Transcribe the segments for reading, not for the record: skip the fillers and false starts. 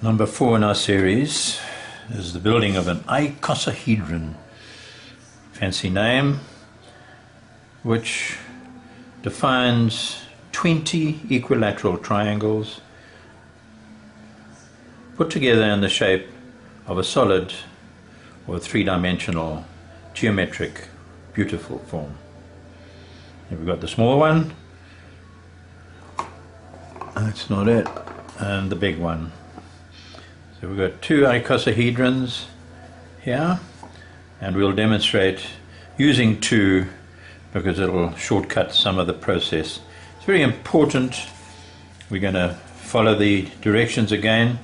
Number 4 in our series is the building of an icosahedron, fancy name, which defines 20 equilateral triangles put together in the shape of a solid or three-dimensional geometric beautiful form. Here we've got the small one, that's not it, and the big one. So we've got two icosahedrons here, and we'll demonstrate using two because it'll shortcut some of the process. It's very important. We're going to follow the directions again,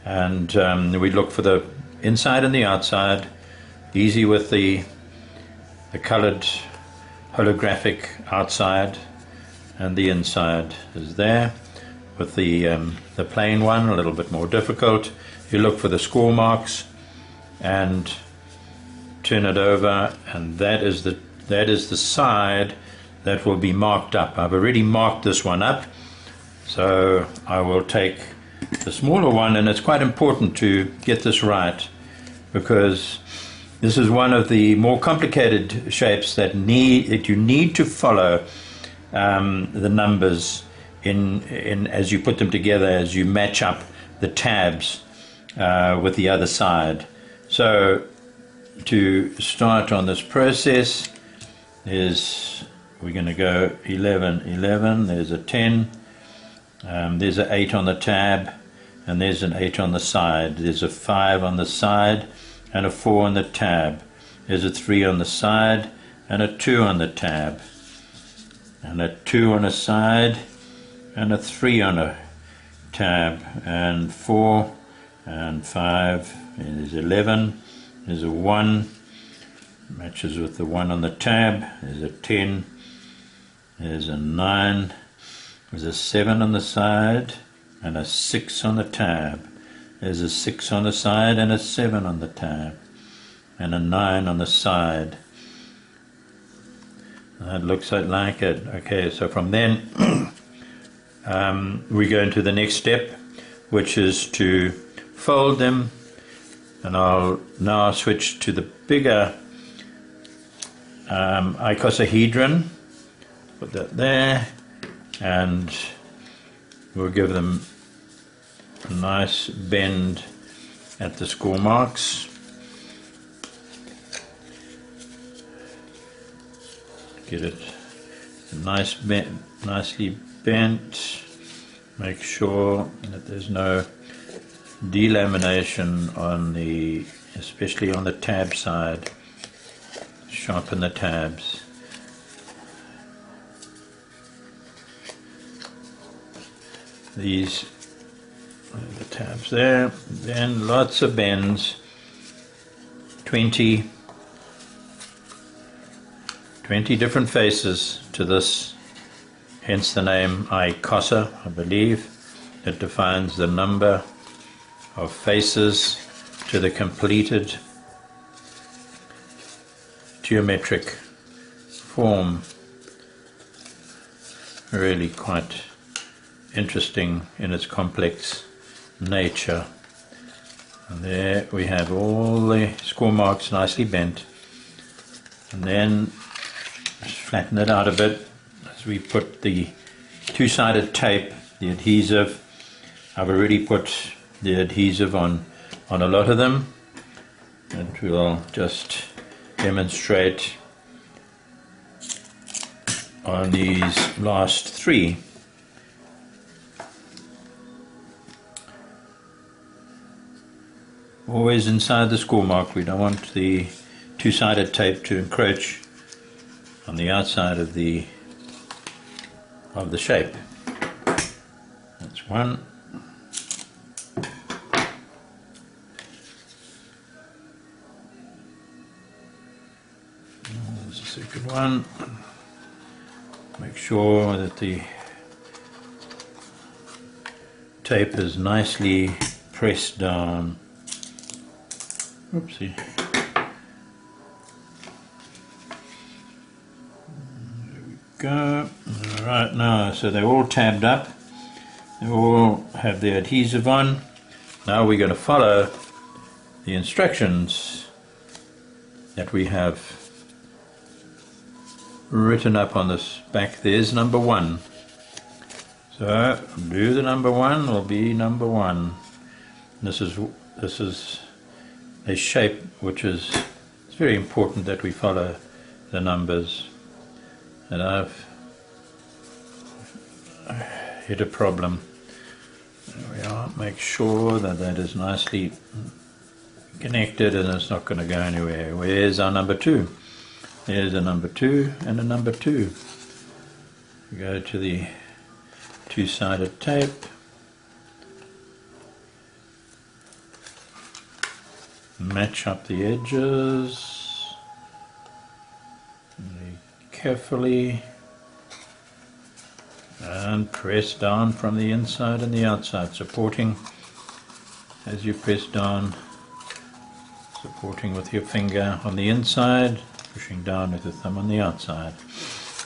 and we look for the inside and the outside. Easy with the colored holographic outside, and the inside is there. With the plain one, a little bit more difficult. You look for the score marks and turn it over, and that is the side that will be marked up. I've already marked this one up, so I will take the smaller one, and it's quite important to get this right because this is one of the more complicated shapes that you need to follow the numbers in as you put them together, as you match up the tabs with the other side. So to start on this process we're going to go 11, 11, there's a 10, there's an 8 on the tab, and there's an 8 on the side, there's a 5 on the side and a 4 on the tab, there's a 3 on the side and a 2 on the tab, and a 2 on a side and a 3 on a tab, and 4 and 5, and there's 11, there's a 1, matches with the 1 on the tab, there's a 10, there's a 9, there's a 7 on the side and a 6 on the tab, there's a 6 on the side and a 7 on the tab, and a 9 on the side. That looks like it. Okay, so from then we go into the next step, which is to fold them, and I'll now switch to the bigger icosahedron, put that there, and we'll give them a nice bend at the score marks. Get it nicely bent. Make sure that there's no delamination on especially on the tab side. Sharpen the tabs. These are the tabs there. Then lots of bends. 20 different faces to this, hence the name Icosa, I believe. It defines the number of faces to the completed geometric form. Really quite interesting in its complex nature. And there we have all the score marks nicely bent, and then just flatten it out a bit as we put the two-sided tape, the adhesive. I've already put the adhesive on a lot of them, and we'll just demonstrate on these last 3. Always inside the score mark. We don't want the two-sided tape to encroach on the outside of the shape. That's one. There's the second one. Make sure that the tape is nicely pressed down. Oopsie. Go. Right now, so they're all tabbed up. They all have their adhesive on. Now we're going to follow the instructions that we have written up on this back. There's number 1. So do the number 1 will be number 1. This is a shape which it's very important that we follow the numbers. And I've hit a problem. There we are. Make sure that that is nicely connected and it's not going to go anywhere. Where's our number 2? There's a number 2 and a number 2. We go to the two-sided tape. Match up the edges very carefully and press down from the inside and the outside, supporting as you press down, supporting with your finger on the inside, pushing down with the thumb on the outside.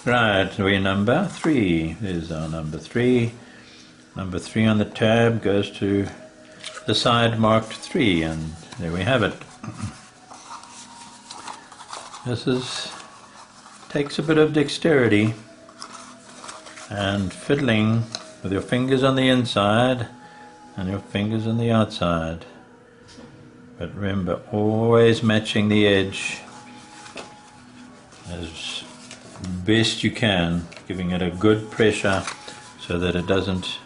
Right, we're number 3. There's our number 3. Number 3 on the tab goes to the side marked 3, and there we have it. This takes a bit of dexterity and fiddling with your fingers on the inside and your fingers on the outside. But remember, always matching the edge as best you can, giving it a good pressure so that it doesn't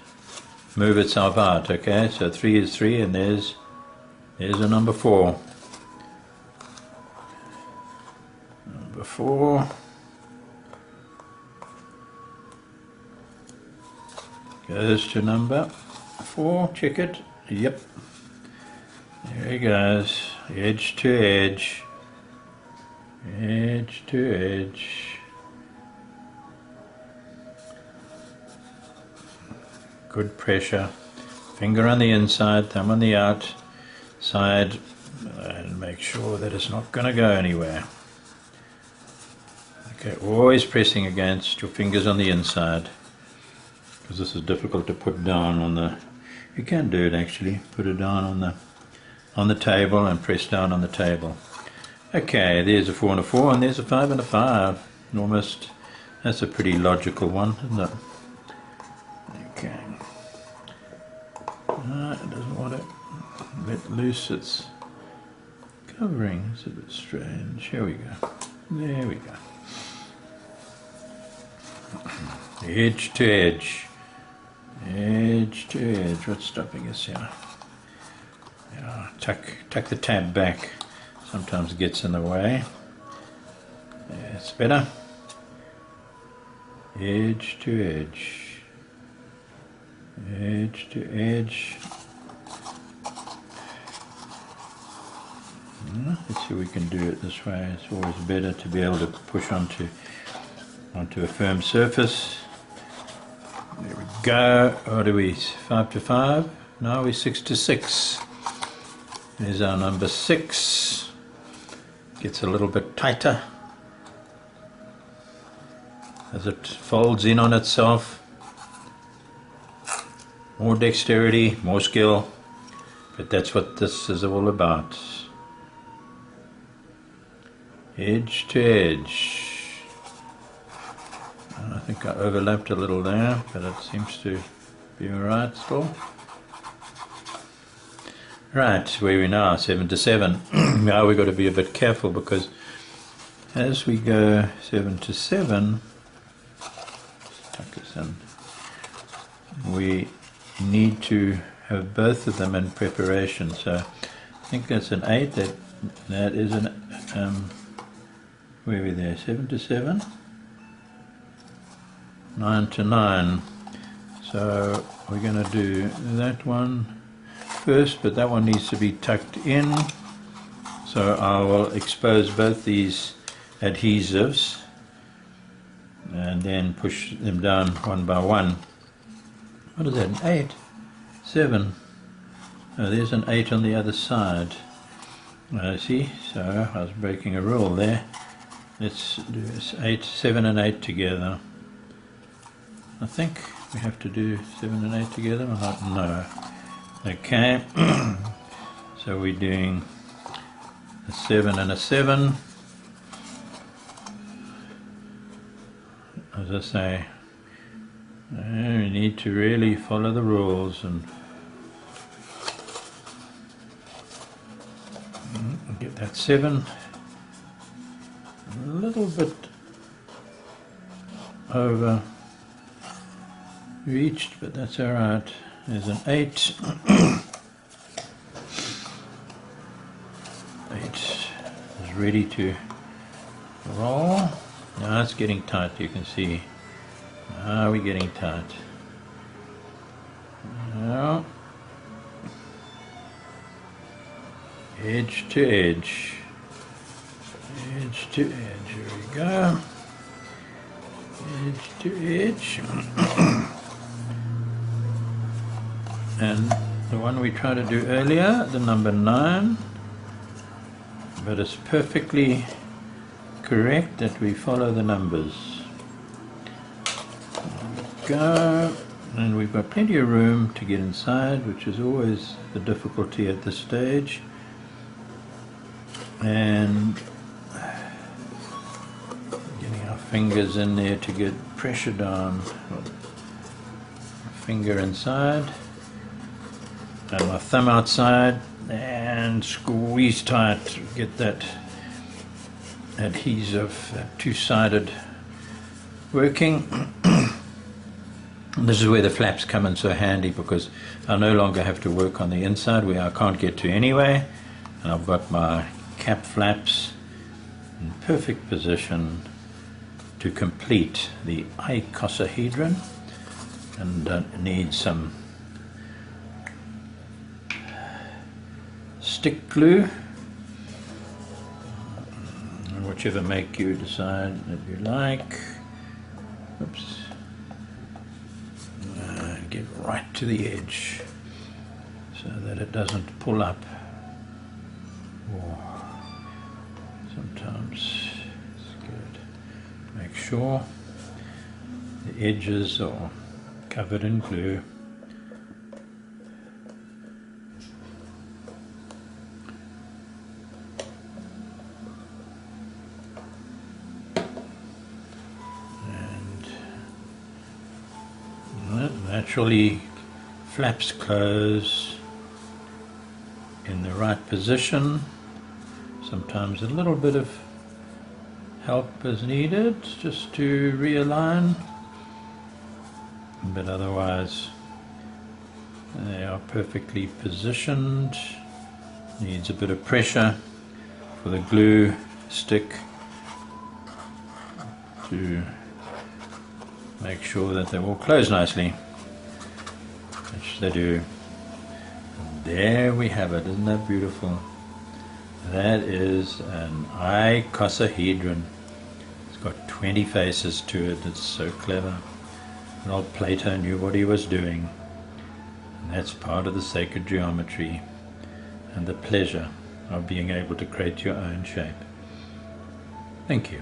move itself out. Okay, so 3 is 3, and there's a number 4. Number 4 goes to number 4. Check it. Yep. There he goes. Edge to edge. Edge to edge. Good pressure. Finger on the inside, thumb on the outside, and make sure that it's not going to go anywhere. Okay, always pressing against your fingers on the inside, because this is difficult to put down on the. You can do it actually. Put it down on the table and press down on the table. Okay, there's a 4 and a 4, and there's a 5 and a 5. Almost. That's a pretty logical one, isn't it? Okay. It doesn't want to let loose its covering. It's a bit strange. Here we go. There we go. Edge to edge. Edge to edge. What's stopping us here? Yeah, tuck the tab back. Sometimes it gets in the way. Yeah, it's better. Edge to edge. Edge to edge. Let's see if we can do it this way. It's always better to be able to push onto a firm surface. There we go. What are we? 5 to 5? No, we're 6 to 6. There's our number 6. Gets a little bit tighter as it folds in on itself. More dexterity, more skill, but that's what this is all about. Edge to edge. I think I overlapped a little there, but it seems to be alright still. Right, where are we now? 7 to 7. Now we've got to be a bit careful, because as we go 7 to 7, tuck this in, we need to have both of them in preparation. So I think that's an 8. That is an where are we there? 7 to 7, 9 to 9. So we're going to do that one first, but that one needs to be tucked in. So I will expose both these adhesives and then push them down one by one. What is that, an 8? 7. Oh, there's an 8 on the other side. See, so I was breaking a rule there. Let's do this 8, 7 and 8 together. I think we have to do 7 and 8 together or not? No. Okay, so we're doing a 7 and a 7. As I say, you need to really follow the rules and get that 7 a little bit over reached, but that's alright. There's an 8. 8 is ready to roll. Now it's getting tight, you can see. Now we're getting tight. Now, edge to edge. Edge to edge, here we go. Edge to edge. And the one we tried to do earlier, the number 9, but it's perfectly correct that we follow the numbers. There we go. And we've got plenty of room to get inside, which is always the difficulty at this stage. And getting our fingers in there to get pressure down. Finger inside. And my thumb outside, and squeeze tight to get that adhesive, that two-sided working. This is where the flaps come in so handy, because I no longer have to work on the inside where I can't get to anyway, and I've got my cap flaps in perfect position to complete the icosahedron, and need some stick glue, whichever make you decide that you like. Oops. Get right to the edge so that it doesn't pull up. Or sometimes it's good. Make sure the edges are covered in glue. Naturally, flaps close in the right position. Sometimes a little bit of help is needed just to realign, but otherwise they are perfectly positioned. Needs a bit of pressure for the glue stick to make sure that they all close nicely, which they do. And there we have it. Isn't that beautiful? That is an icosahedron. It's got 20 faces to it. It's so clever. And old Plato knew what he was doing. And that's part of the sacred geometry and the pleasure of being able to create your own shape. Thank you.